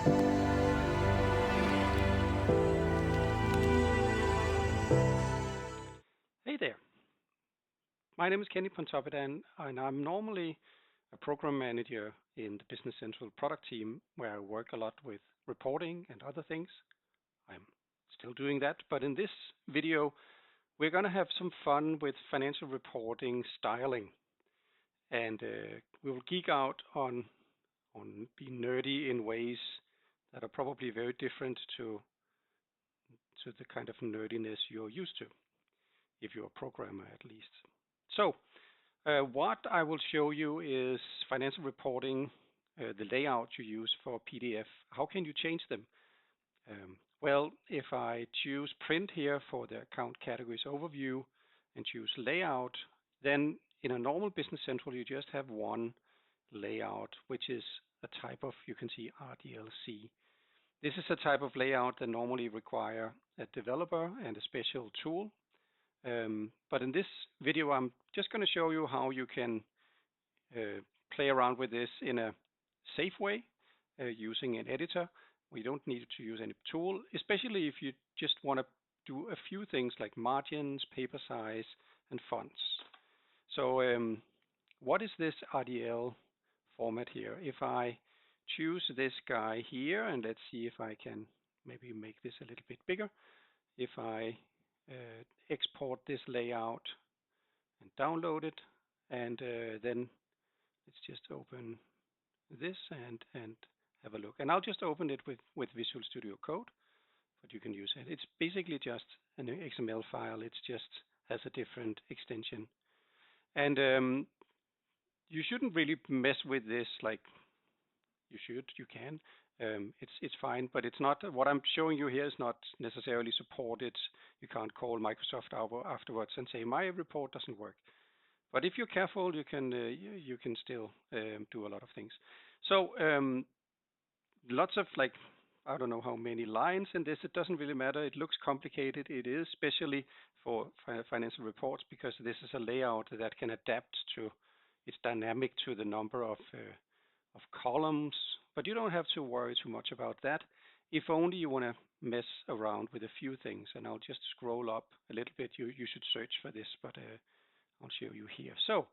Hey there. My name is Kenny Pontoppidan, and I'm normally a program manager in the Business Central product team where I work a lot with reporting and other things. I'm still doing that, but in this video, we're going to have some fun with financial reporting styling. And we will geek out on being nerdy in ways that are probably very different to the kind of nerdiness you're used to, if you're a programmer at least. So, what I will show you is financial reporting, the layout you use for PDF. How can you change them? Well, if I choose print here for the account categories overview and choose layout, then in a normal Business Central, you just have one layout, which is a type of, you can see RDLC. This is a type of layout that normally require a developer and a special tool. But in this video, I'm just going to show you how you can play around with this in a safe way using an editor. We don't need to use any tool, especially if you just want to do a few things like margins, paper size, and fonts. So what is this RDL format here? If I choose this guy here, and let's see if I can maybe make this a little bit bigger. If I export this layout and download it, and then let's just open this and have a look. And I'll just open it with Visual Studio Code, but you can use it. It's basically just an XML file. It just has a different extension. And you shouldn't really mess with this like you can. It's fine, but it's not what I'm showing you here is not necessarily supported. You can't call Microsoft afterwards and say my report doesn't work. But if you're careful, you can still do a lot of things. So lots of I don't know how many lines in this. It doesn't really matter. It looks complicated. It is, especially for financial reports, because this is a layout that can adapt to. It's dynamic to the number of columns, but you don't have to worry too much about that. If only you want to mess around with a few things, and I'll just scroll up a little bit. You should search for this, but I'll show you here. So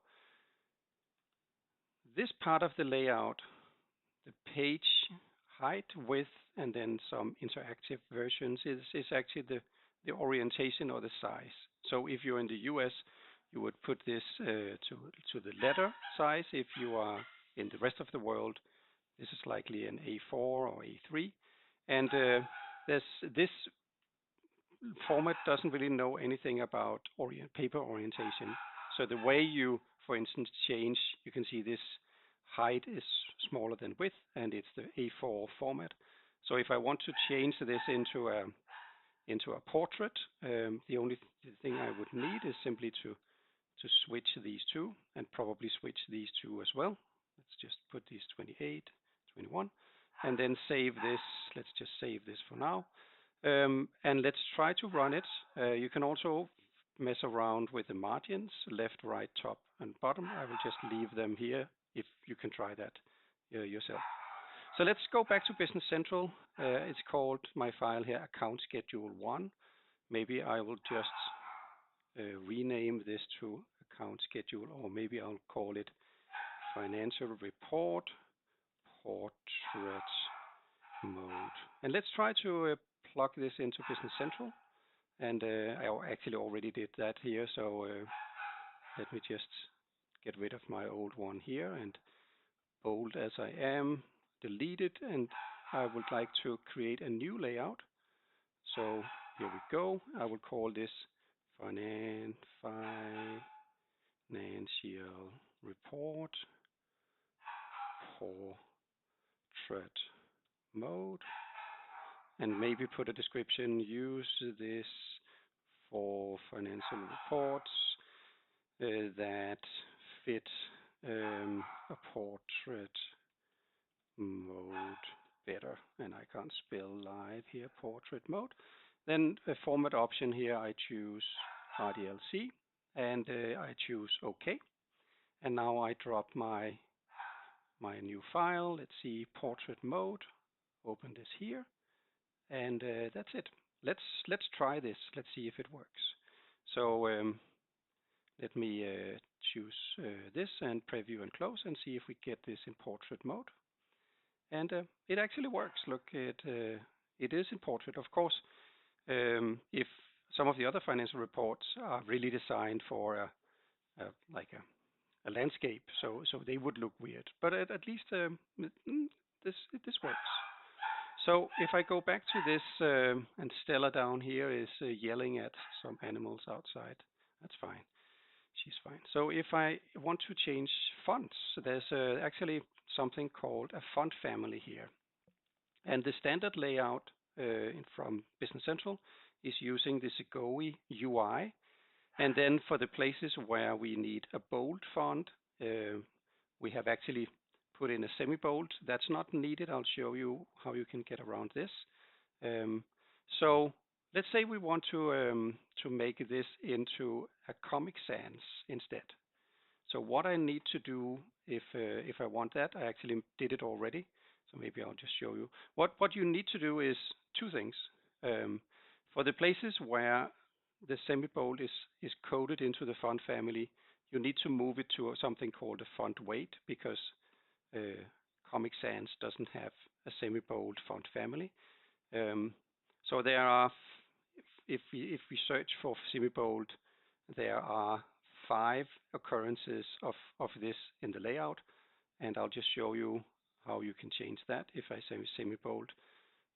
this part of the layout, the page height, width, and then some interactive versions is actually the orientation or the size. So if you're in the US, you would put this to the letter size. If you are in the rest of the world, this is likely an A4 or A3. And this format doesn't really know anything about paper orientation. So the way you, for instance, change, you can see this height is smaller than width, and it's the A4 format. So if I want to change this into a portrait, the only thing I would need is simply to switch these two, and probably switch these two as well. Let's just put these 28, 21, and then save this. Let's just save this for now. And let's try to run it. You can also mess around with the margins, left, right, top, and bottom. I will just leave them here if you can try that yourself. So let's go back to Business Central. It's called, my file here, Account Schedule 1. Maybe I will just rename this to Account Schedule, or maybe I'll call it Financial Report Portrait Mode. And let's try to plug this into Business Central. And I actually already did that here, so let me just get rid of my old one here and bold as I am, delete it, and I would like to create a new layout. So here we go. I will call this Financial Report Portrait Mode, and maybe put a description. Use this for financial reports that fit a portrait mode better. And I can't spell live here, portrait mode. Then a format option here, I choose RDLC, and I choose OK. And now I drop my new file. Let's see, portrait mode. open this here, and that's it. Let's try this. Let's see if it works. So let me choose this and preview and close and see if we get this in portrait mode. And it actually works. Look, it is in portrait. Of course, if some of the other financial reports are really designed for like a landscape, so they would look weird. But at least this works. So if I go back to this, and Stella down here is yelling at some animals outside. That's fine. She's fine. So if I want to change fonts, there's actually something called a font family here. And the standard layout from Business Central is using the Segoe UI. And then for the places where we need a bold font, we have actually put in a semi-bold. That's not needed. I'll show you how you can get around this. So let's say we want to make this into a Comic Sans instead. So what I need to do if I want that, I actually did it already. So maybe I'll just show you. What you need to do is two things. For the places where the semi-bold is coded into the font family, you need to move it to something called a font weight, because Comic Sans doesn't have a semi-bold font family. So there are, if we search for semi-bold, there are 5 occurrences of this in the layout, and I'll just show you how you can change that. If I say semi-bold,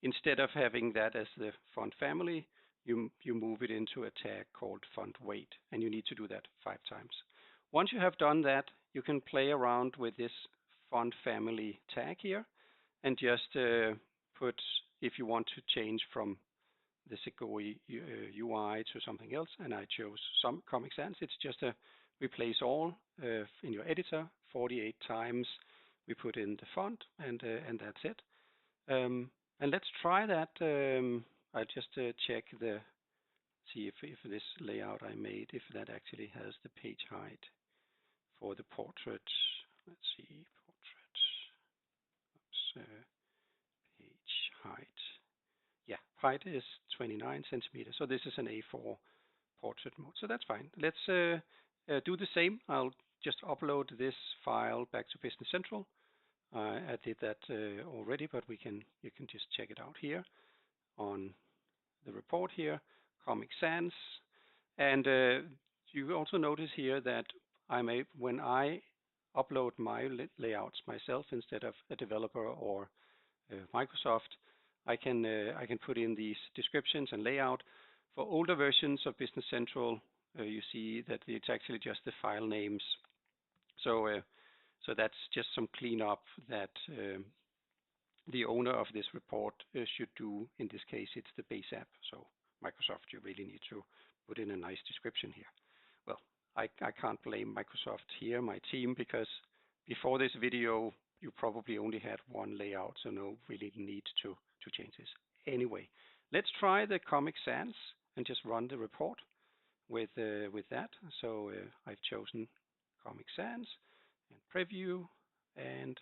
instead of having that as the font family, you move it into a tag called font weight, and you need to do that 5 times. Once you have done that, you can play around with this font family tag here, and just put, if you want to change from the Segoe UI to something else, and I chose some Comic Sans. It's just a replace all in your editor 48 times. We put in the font, and that's it. And let's try that. I just check see if this layout I made, if that actually has the page height for the portrait. Let's see, portrait. Oops, page height. Yeah, height is 29 centimeters. So this is an A4 portrait mode. So that's fine. Let's do the same. I'll just upload this file back to Business Central. I did that already, but you can just check it out here on the report here, Comic Sans. And you also notice here that when I upload my layouts myself instead of a developer or Microsoft, I can put in these descriptions and layout. For older versions of Business Central, you see that it's actually just the file names. So that's just some cleanup that the owner of this report should do. In this case, it's the base app. So Microsoft, you really need to put in a nice description here. Well, I can't blame Microsoft here, my team, because before this video, you probably only had one layout, so no really need to change this. Anyway, let's try the Comic Sans and just run the report with that. So I've chosen Comic Sans and preview, and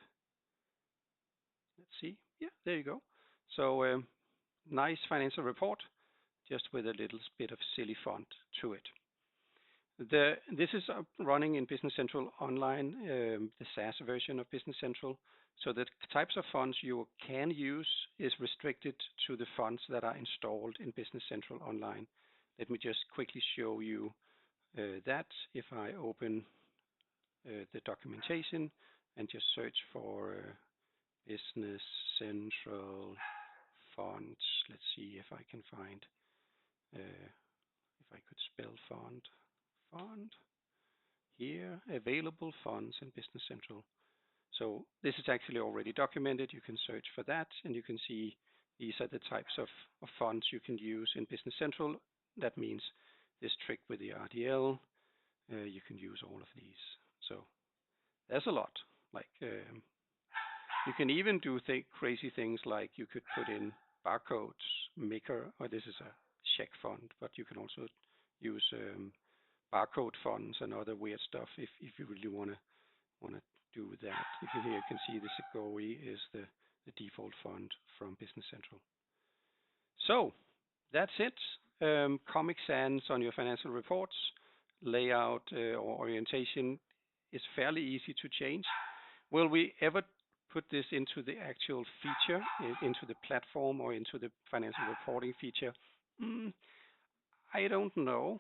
let's see. Yeah, there you go. So nice financial report, just with a little bit of silly font to it. This is running in Business Central Online, the SaaS version of Business Central. So the types of fonts you can use is restricted to the fonts that are installed in Business Central Online. Let me just quickly show you that. If I open the documentation and just search for Business Central fonts, let's see if I can find, if I could spell font here, available fonts in Business Central. So this is actually already documented. You can search for that, and you can see these are the types of fonts you can use in Business Central. That means this trick with the RDL, you can use all of these. So there's a lot. Like you can even do crazy things like you could put in barcodes, maker, or this is a check font, but you can also use barcode fonts and other weird stuff if you really want to do that. Here you can see the Segoe is the the default font from Business Central. So that's it. Comic Sans on your financial reports. Layout or orientation is fairly easy to change. Will we ever put this into the actual feature, into the platform or into the financial reporting feature? I don't know.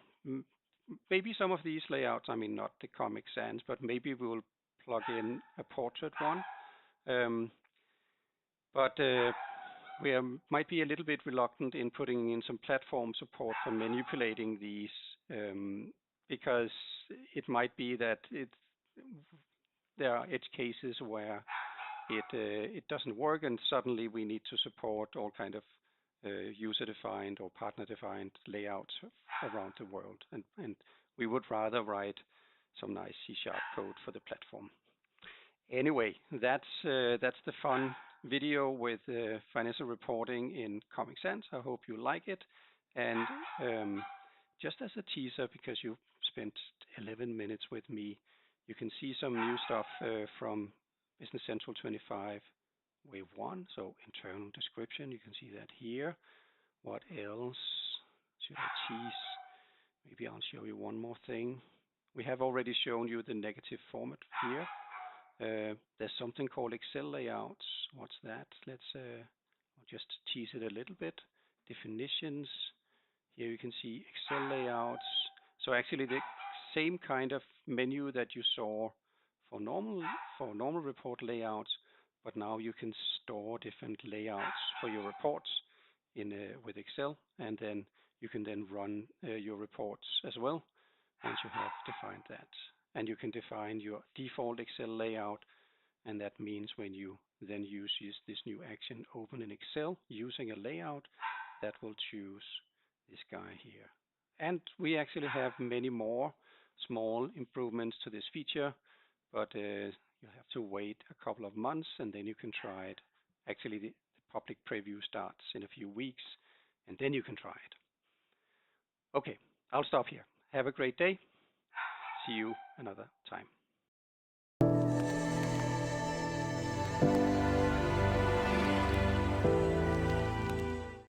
Maybe some of these layouts, I mean, not the Comic Sans, but maybe we will plug in a portrait one. But we might be a little bit reluctant in putting in some platform support for manipulating these, because it might be that there are edge cases where it doesn't work, and suddenly we need to support all kind of user-defined or partner-defined layouts around the world, and we would rather write some nice C# code for the platform. Anyway, that's the fun video with financial reporting in Comic Sans. I hope you like it, and just as a teaser, because you spent 11 minutes with me, you can see some new stuff from Business Central 25 Wave 1, so internal description, you can see that here. What else should I tease? Maybe I'll show you one more thing. We have already shown you the negative format here. There's something called Excel layouts. What's that? Let's I'll just tease it a little bit. Definitions. Here you can see Excel layouts. So actually the same kind of menu that you saw for normal report layouts, but now you can store different layouts for your reports with Excel, and then you can then run your reports as well once you have defined that. And you can define your default Excel layout, and that means when you then use this new action, open in Excel using a layout, that will choose this guy here. And we actually have many more small improvements to this feature, but you'll have to wait a couple of months, and then you can try it. Actually, the public preview starts in a few weeks, and then you can try it. Okay, I'll stop here. Have a great day. See you another time.